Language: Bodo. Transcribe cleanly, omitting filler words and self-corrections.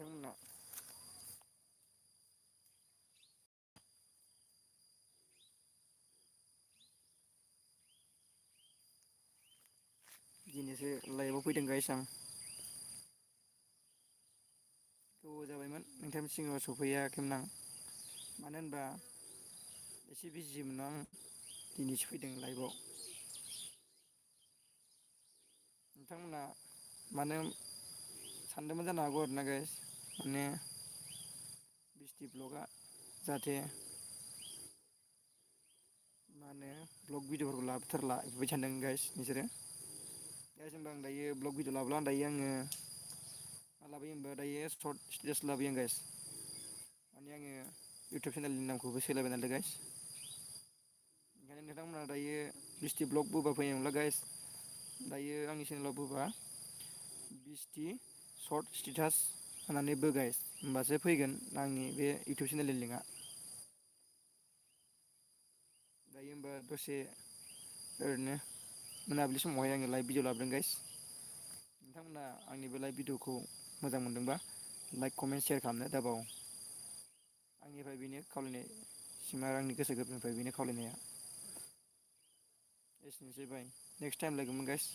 नोंथांमोना दिनैसो लाइभआव फैदों गाइस आं। गोबाव जाबायमोन नोंथांनि सिगाङाव सफैयाखैमोन आं मानो होनबा एसे बिजिमोन आं दिनैसो फैदों लाइभआव। नोंथांमोना मानो सानदोंमोन जानो हागौ आरोना गाइस माने बिस्टि ब्लगआ जाहाथे मा होनो ब्लग भिडिअ'फोरखौ लाबोथारला बेफोरबायदि सानदों गाइस नोंसोरो। गाइस होनबा आं दायो ब्लग भिडिअ लाबोला दायो आङो मा लाबोयो होनबा दायो सर्ट स्टुटास लाबोयो आं गाइस। माने आङो इउटुब चेनेलनि नामखौबो सोलायबाय नालाय गाइस। ओंखायनो नोंथांमोनहा दायो बिस्टि ब्लग बोबा फैनाय नंला गाइस। दायो आंनि चेनेलाव बोबा बिस्टि सर्ट स्टेटास होननानै बो गाइस होमबासो फैगोन आंनि बे इउटुब चेनेलनि लिंकआ। दायो होमबा दसे ओरैनो मोनाबिलि समावहाय आङो लाइभ भिडिअ लाबोदों गाइस। नोंथांमोना आंनि बे लाइभ भिडिअ'खौ मोजां मोनदोंबा लाइक कमेन्ट सेयार खालामनो दाबाव। आंनिफ्राय बेनो खावलायनायसिम आरो आंनि गोसो गोरबोनिफ्राय बेनो खावलायनाया। एसेनोसै बाइ नेक्स्ट टाइम लोगो मोनगोन गाइस।